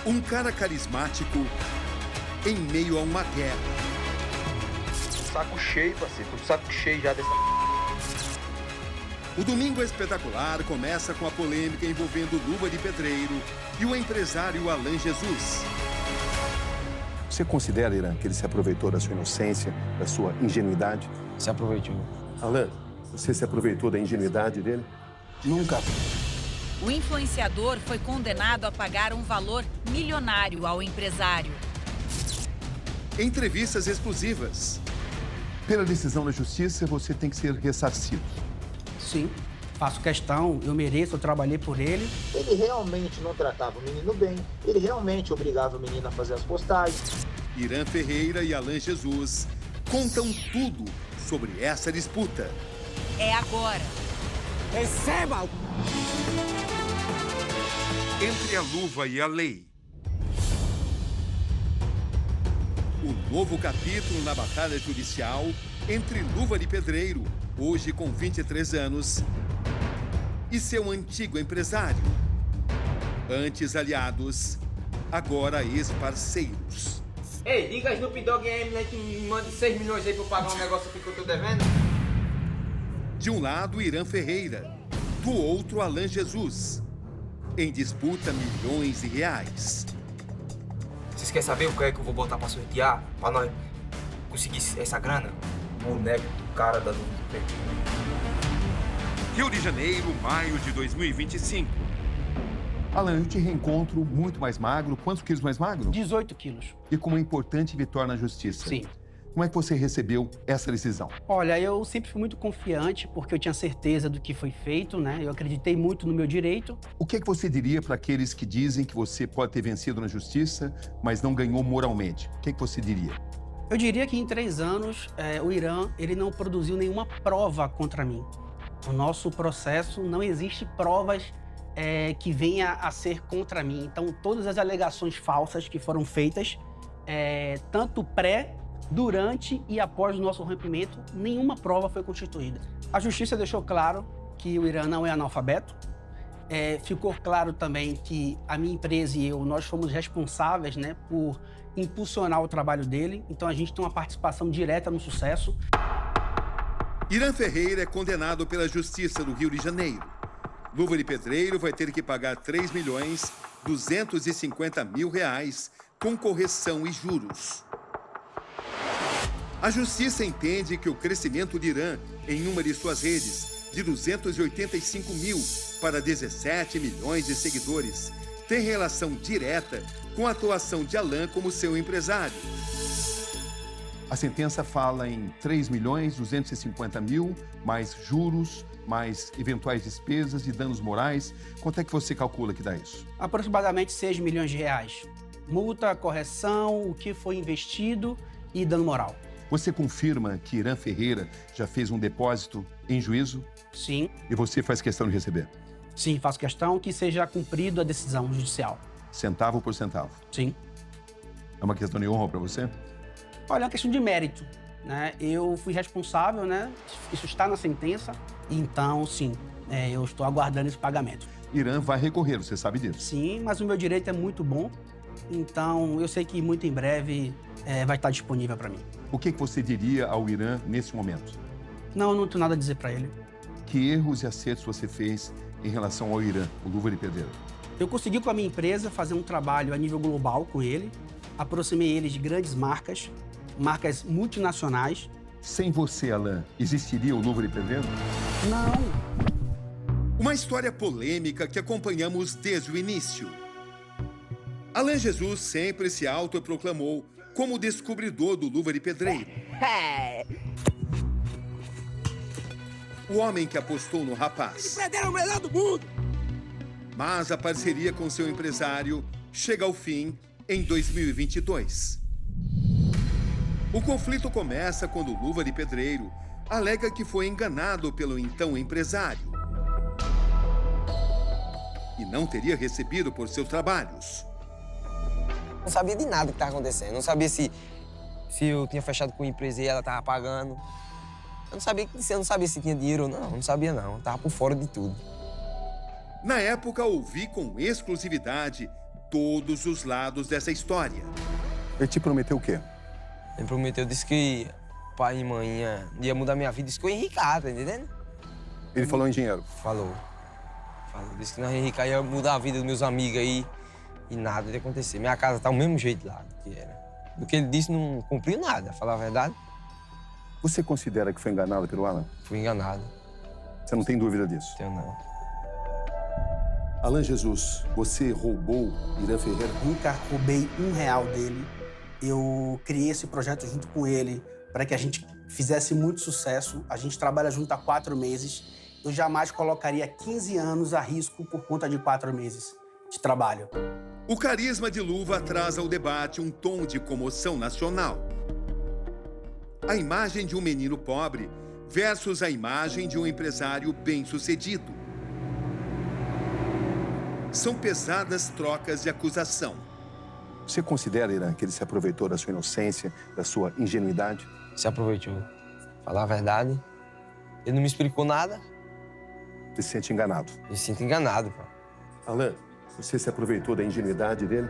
Um cara carismático em meio a uma guerra. Saco cheio, parceiro. Tô de saco cheio já dessa... O Domingo Espetacular começa com a polêmica envolvendo Luva de Pedreiro e o empresário Alan Jesus. Você considera, Irã, que ele se aproveitou da sua inocência, da sua ingenuidade? Se aproveitou. Alan, você se aproveitou da ingenuidade dele? Nunca. O influenciador foi condenado a pagar um valor milionário ao empresário. Entrevistas exclusivas. Pela decisão da justiça, você tem que ser ressarcido. Sim, faço questão, eu mereço, eu trabalhei por ele. Ele realmente não tratava o menino bem, ele realmente obrigava o menino a fazer as postagens. Irã Ferreira e Alan Jesus contam tudo sobre essa disputa. É agora. Receba! Entre a luva e a lei. O novo capítulo na batalha judicial entre Luva de Pedreiro, hoje com 23 anos, e seu antigo empresário. Antes aliados, agora ex-parceiros. Ei, liga a Snoop Dogg e a Eminem que me mande 6 milhões aí pra eu pagar um negócio aqui que eu tô devendo. De um lado, Irã Ferreira. Do outro, Alan Jesus. Em disputa, milhões de reais. Vocês querem saber o que é que eu vou botar pra sortear? Pra nós conseguir essa grana? Boneco do cara da Dúvida. Rio de Janeiro, maio de 2025. Alan, eu te reencontro muito mais magro. Quantos quilos mais magro? 18 quilos. E com uma importante vitória na justiça. Sim. Como é que você recebeu essa decisão? Olha, eu sempre fui muito confiante porque eu tinha certeza do que foi feito, né? Eu acreditei muito no meu direito. O que é que você diria para aqueles que dizem que você pode ter vencido na justiça, mas não ganhou moralmente? O que é que você diria? Eu diria que em 3 anos, o Irã, ele não produziu nenhuma prova contra mim. No nosso processo, não existe provas que venha a ser contra mim. Então, todas as alegações falsas que foram feitas, tanto durante e após o nosso rompimento, nenhuma prova foi constituída. A justiça deixou claro que o Irã não é analfabeto. Ficou claro também que a minha empresa e eu, nós fomos responsáveis, né, por impulsionar o trabalho dele. Então a gente tem uma participação direta no sucesso. Irã Ferreira é condenado pela Justiça do Rio de Janeiro. Luva de Pedreiro vai ter que pagar R$ 3.250.000 com correção e juros. A Justiça entende que o crescimento de Irã em uma de suas redes, de 285 mil para 17 milhões de seguidores, tem relação direta com a atuação de Alan como seu empresário. A sentença fala em 3.250.000, mais juros, mais eventuais despesas e danos morais. Quanto é que você calcula que dá isso? Aproximadamente 6 milhões de reais. Multa, correção, o que foi investido e dano moral. Você confirma que Irã Ferreira já fez um depósito em juízo? Sim. E você faz questão de receber? Sim, faço questão que seja cumprido a decisão judicial. Centavo por centavo? Sim. É uma questão de honra para você? Olha, é uma questão de mérito, né? Eu fui responsável, né? Isso está na sentença, então, sim, eu estou aguardando esse pagamento. Irã vai recorrer, você sabe disso? Sim, mas o meu direito é muito bom, então eu sei que muito em breve vai estar disponível para mim. O que você diria ao Irã nesse momento? Não tenho nada a dizer para ele. Que erros e acertos você fez em relação ao Irã, o Luva de Pedreiro? Eu consegui com a minha emprsa fazer um trabalho a nível global com ele, aproximei ele de grandes marcas multinacionais. Sem você, Alan, existiria o Luva de Pedreiro? Não. Uma história polêmica que acompanhamos desde o início. Alan Jesus sempre se autoproclamou como descobridor do Luva de Pedreiro. O homem que apostou no rapaz. Pedreiro é o melhor do mundo! Mas a parceria com seu empresário chega ao fim em 2022. O conflito começa quando Luva de Pedreiro alega que foi enganado pelo então empresário e não teria recebido por seus trabalhos. Não sabia de nada que estava acontecendo. Não sabia se eu tinha fechado com a empresa e ela estava pagando. Eu não sabia se tinha dinheiro ou não. Não sabia, não. Eu estava por fora de tudo. Na época, ouvi com exclusividade todos os lados dessa história. Ele te prometeu o quê? Ele prometeu, disse que pai e mãe ia mudar minha vida, disse que eu ia enricar, tá entendendo? Ele falou em dinheiro. Falou. Disse que nós ia enricar, ia mudar a vida dos meus amigos aí e nada ia acontecer. Minha casa tá do mesmo jeito lá que era. Do que ele disse, não cumpriu nada, pra falar a verdade. Você considera que foi enganado pelo Alan? Fui enganado. Você não tem dúvida disso? Tenho não. Alan Jesus, você roubou Irã Ferreira? Nunca roubei R$1 dele. Eu criei esse projeto junto com ele para que a gente fizesse muito sucesso. A gente trabalha junto há 4 meses. Eu jamais colocaria 15 anos a risco por conta de 4 meses de trabalho. O carisma de Luva traz ao debate um tom de comoção nacional. A imagem de um menino pobre versus a imagem de um empresário bem-sucedido. São pesadas trocas de acusação. Você considera, Irã, que ele se aproveitou da sua inocência, da sua ingenuidade? Se aproveitou. Falar a verdade. Ele não me explicou nada. Você se sente enganado? Eu me sinto enganado, pô. Alan, você se aproveitou da ingenuidade dele?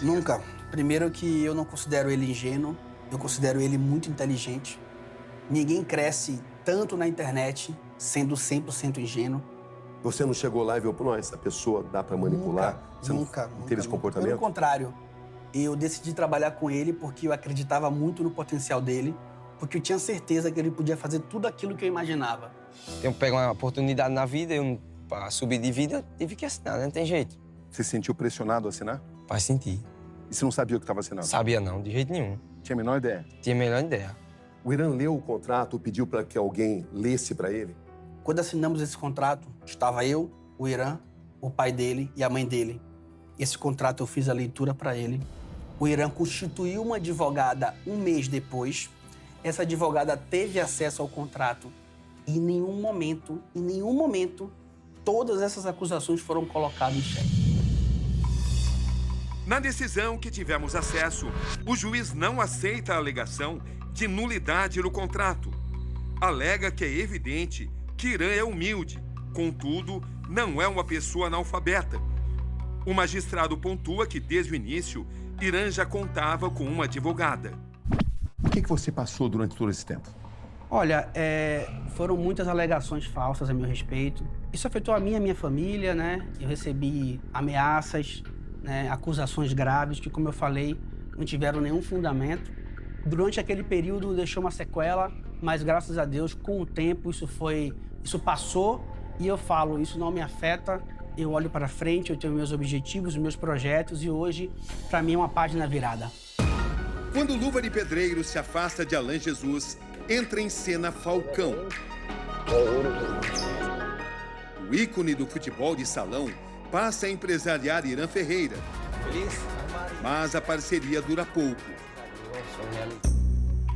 Nunca. Primeiro que eu não considero ele ingênuo, eu considero ele muito inteligente. Ninguém cresce tanto na internet sendo 100% ingênuo. Você não chegou lá e viu, pô, essa pessoa dá pra manipular? Você Nunca. não teve esse comportamento? Pelo contrário, eu decidi trabalhar com ele porque eu acreditava muito no potencial dele, porque eu tinha certeza que ele podia fazer tudo aquilo que eu imaginava. Eu pego uma oportunidade na vida, pra subir de vida, eu tive que assinar, né? Não tem jeito. Você se sentiu pressionado a assinar? Pra sentir. E você não sabia o que estava assinando? Sabia não, de jeito nenhum. Tinha a menor ideia? Tinha a melhor ideia. O Irã leu o contrato, pediu para que alguém lesse para ele? Quando assinamos esse contrato, estava eu, o Irã, o pai dele e a mãe dele. Esse contrato eu fiz a leitura para ele. O Irã constituiu uma advogada 1 mês depois. Essa advogada teve acesso ao contrato e em nenhum momento, todas essas acusações foram colocadas em xeque. Na decisão que tivemos acesso, o juiz não aceita a alegação de nulidade no contrato. Alega que é evidente que Irã é humilde, contudo, não é uma pessoa analfabeta. O magistrado pontua que, desde o início, Irã já contava com uma advogada. O que você passou durante todo esse tempo? Olha, foram muitas alegações falsas a meu respeito. Isso afetou a minha família, né? Eu recebi ameaças, né? Acusações graves que, como eu falei, não tiveram nenhum fundamento. Durante aquele período deixou uma sequela, mas graças a Deus, com o tempo, isso passou e eu falo, isso não me afeta. Eu olho para frente, eu tenho meus objetivos, meus projetos e hoje, para mim, é uma página virada. Quando Luva de Pedreiro se afasta de Alan Jesus, entra em cena Falcão. O ícone do futebol de salão passa a empresariar Irã Ferreira. Mas a parceria dura pouco.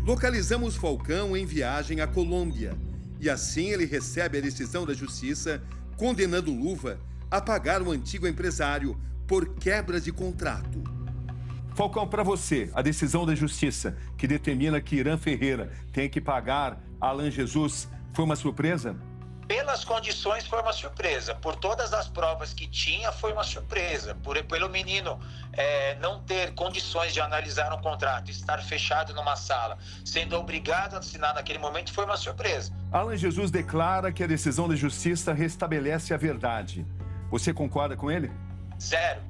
Localizamos Falcão em viagem à Colômbia. E assim ele recebe a decisão da justiça condenando Luva a pagar o antigo empresário por quebra de contrato. Falcão, para você, a decisão da justiça que determina que Irã Ferreira tem que pagar Alan Jesus foi uma surpresa? Pelas condições foi uma surpresa, por todas as provas que tinha foi uma surpresa, pelo menino não ter condições de analisar um contrato, estar fechado numa sala, sendo obrigado a assinar naquele momento foi uma surpresa. Alan Jesus declara que a decisão da justiça restabelece a verdade. Você concorda com ele? Zero.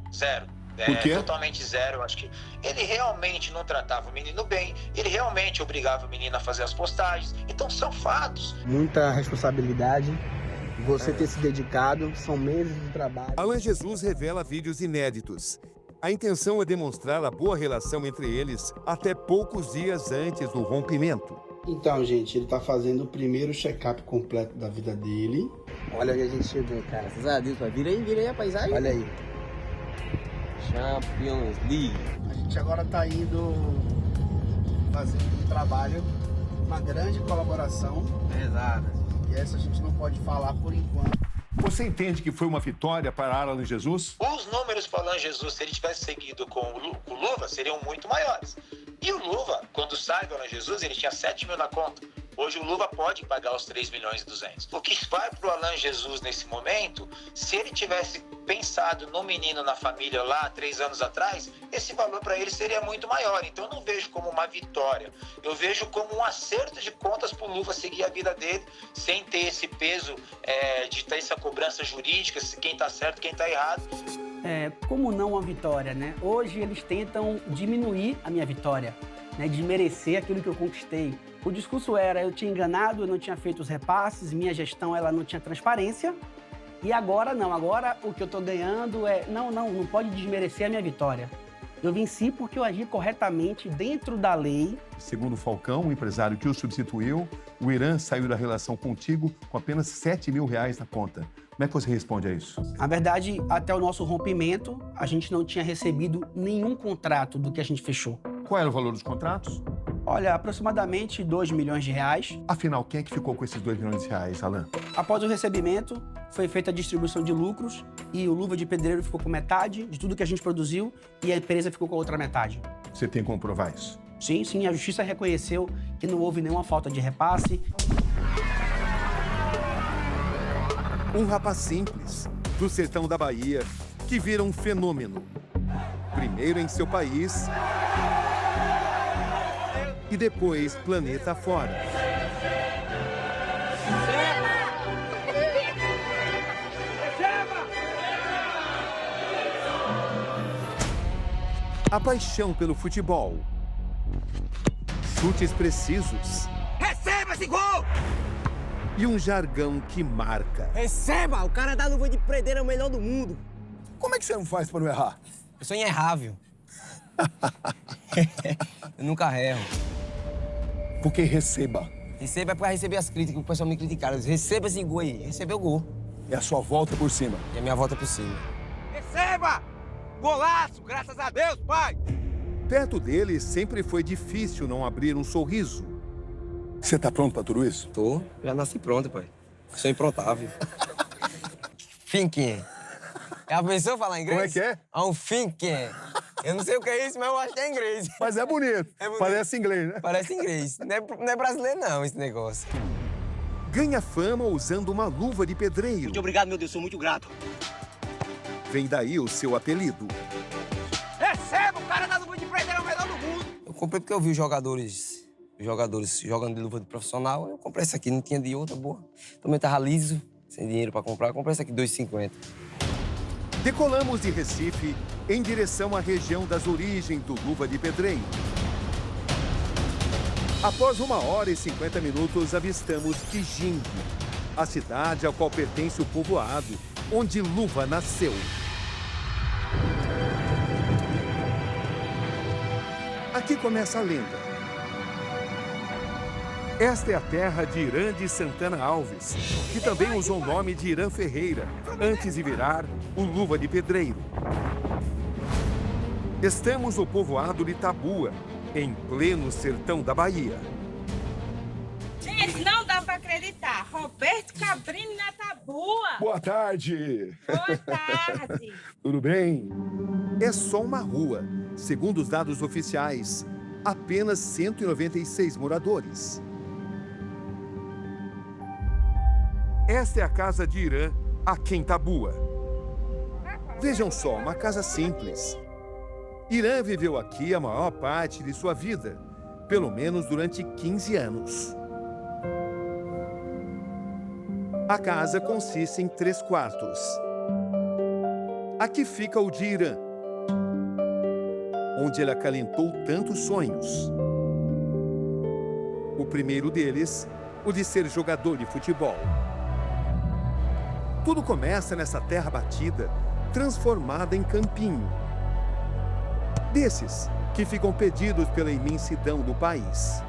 Por quê? Totalmente zero. Acho que ele realmente não tratava o menino bem, ele realmente obrigava o menino a fazer as postagens. Então são fatos. Muita responsabilidade, você ter se dedicado, são meses de trabalho. Alan Jesus revela vídeos inéditos. A intenção é demonstrar a boa relação entre eles até poucos dias antes do rompimento. Então, gente, ele tá fazendo o primeiro check-up completo da vida dele. Olha onde a gente chegou, cara. Graças a Deus, vira aí a paisagem. Olha aí. Champions League. A gente agora tá indo fazer um trabalho, uma grande colaboração. Exato. E essa a gente não pode falar por enquanto. Você entende que foi uma vitória para Alan Jesus? Os números para o Alan Jesus, se ele tivesse seguido com o Luva, seriam muito maiores. E o Luva, quando sai do Alan Jesus, ele tinha 7 mil na conta. Hoje o Luva pode pagar os 3 milhões e 200. O que vai para o Alan Jesus nesse momento, se ele tivesse pensado no menino, na família lá 3 anos atrás, esse valor para ele seria muito maior. Então eu não vejo como uma vitória, eu vejo como um acerto de contas para o Luva seguir a vida dele sem ter esse peso de ter essa cobrança jurídica, quem está certo, quem está errado. Como não uma vitória, né? Hoje eles tentam diminuir a minha vitória, né? Desmerecer aquilo que eu conquistei. O discurso era, eu tinha enganado, eu não tinha feito os repasses, minha gestão ela não tinha transparência. E agora não, agora o que eu tô ganhando não pode desmerecer a minha vitória. Eu venci porque eu agi corretamente dentro da lei. Segundo o Falcão, o empresário que o substituiu, o Irã saiu da relação contigo com apenas R$7 mil na conta. Como é que você responde a isso? Na verdade, até o nosso rompimento, a gente não tinha recebido nenhum contrato do que a gente fechou. Qual era o valor dos contratos? Olha, aproximadamente R$2 milhões. Afinal, quem é que ficou com esses R$2 milhões, Alan? Após o recebimento, foi feita a distribuição de lucros e o Luva de Pedreiro ficou com metade de tudo que a gente produziu e a empresa ficou com a outra metade. Você tem como provar isso? Sim, a justiça reconheceu que não houve nenhuma falta de repasse. Um rapaz simples, do sertão da Bahia, que vira um fenômeno. Primeiro em seu país e depois planeta fora. A paixão pelo futebol. Chutes precisos. Receba esse gol! E um jargão que marca. Receba! O cara da Luva de Pedreiro é o melhor do mundo. Como é que você não faz para não errar? Eu sou inerrável. Eu nunca erro. Porque receba. Receba é pra receber as críticas, o pessoal me criticaram. Receba esse gol aí. Recebeu o gol. É a sua volta por cima. E a minha volta por cima. Receba! Golaço! Graças a Deus, pai! Perto dele sempre foi difícil não abrir um sorriso. Você tá pronto para tudo isso? Tô. Já nasci pronto, pai. Sou improntável. Thinking. Já pensou falar inglês? Como é que é? I'm thinking. Eu não sei o que é isso, mas eu acho que é inglês. Mas é bonito. Parece inglês, né? Parece inglês. Não é brasileiro, não, esse negócio. Ganha fama usando uma luva de pedreiro. Muito obrigado, meu Deus, sou muito grato. Vem daí o seu apelido. Receba! O cara da Luva de Pedreiro é o melhor do mundo! Eu comprei porque eu vi os jogadores jogando de luva de profissional. Eu comprei essa aqui, não tinha de outra boa. Também tava liso, sem dinheiro pra comprar. Eu comprei essa aqui, R$2,50. Decolamos de Recife em direção à região das origens do Luva de Pedreiro. Após 1h50, avistamos Quijingue, a cidade ao qual pertence o povoado, onde Luva nasceu. Aqui começa a lenda. Esta é a terra de Irã de Santana Alves, que também usou o nome de Irã Ferreira, antes de virar o Luva de Pedreiro. Estamos no povoado de Itabua, em pleno sertão da Bahia. Gente, não dá pra acreditar. Roberto Cabrini na Itabua. Boa tarde. Boa tarde. Tudo bem? É só uma rua. Segundo os dados oficiais, apenas 196 moradores. Esta é a casa de Irã, aqui em Itabua. Vejam só, uma casa simples. Irã viveu aqui a maior parte de sua vida, pelo menos durante 15 anos. A casa consiste em 3 quartos. Aqui fica o de Irã, onde ele acalentou tantos sonhos. O primeiro deles, o de ser jogador de futebol. Tudo começa nessa terra batida, transformada em campinho. Desses que ficam perdidos pela imensidão do país.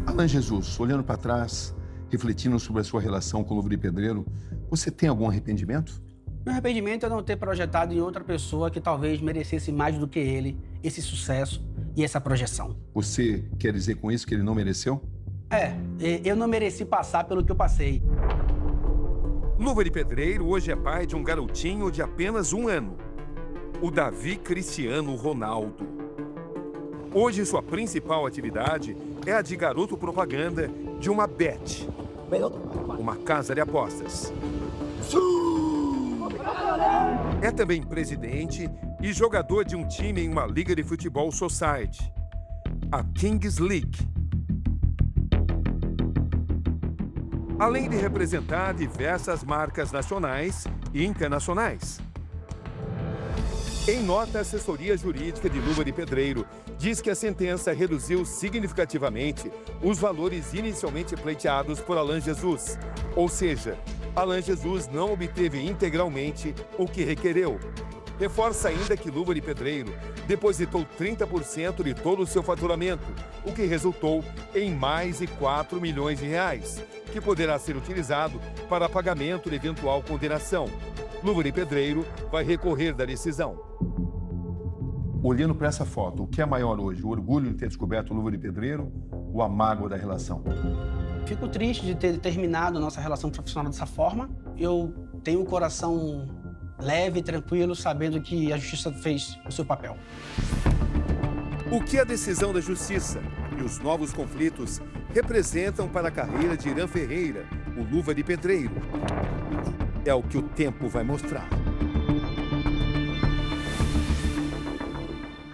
Alan Jesus, olhando para trás, refletindo sobre a sua relação com o Luva de Pedreiro, você tem algum arrependimento? Meu arrependimento é não ter projetado em outra pessoa que talvez merecesse mais do que ele esse sucesso e essa projeção. Você quer dizer com isso que ele não mereceu? Eu não mereci passar pelo que eu passei. Luva de Pedreiro hoje é pai de um garotinho de apenas 1 ano, o Davi Cristiano Ronaldo. Hoje, sua principal atividade é a de garoto propaganda de uma bet, uma casa de apostas. É também presidente e jogador de um time em uma liga de futebol society, a Kings League. Além de representar diversas marcas nacionais e internacionais. Em nota, a assessoria jurídica de Luva de Pedreiro diz que a sentença reduziu significativamente os valores inicialmente pleiteados por Alan Jesus. Ou seja, Alan Jesus não obteve integralmente o que requereu. Reforça ainda que Luva de Pedreiro depositou 30% de todo o seu faturamento, o que resultou em mais de 4 milhões de reais, que poderá ser utilizado para pagamento de eventual condenação. Luva de Pedreiro vai recorrer da decisão. Olhando para essa foto, o que é maior hoje? O orgulho de ter descoberto Luva de Pedreiro ou a mágoa da relação? Fico triste de ter terminado a nossa relação profissional dessa forma. Eu tenho o coração leve e tranquilo, sabendo que a justiça fez o seu papel. O que a decisão da justiça e os novos conflitos representam para a carreira de Irã Ferreira, o Luva de Pedreiro? É o que o tempo vai mostrar.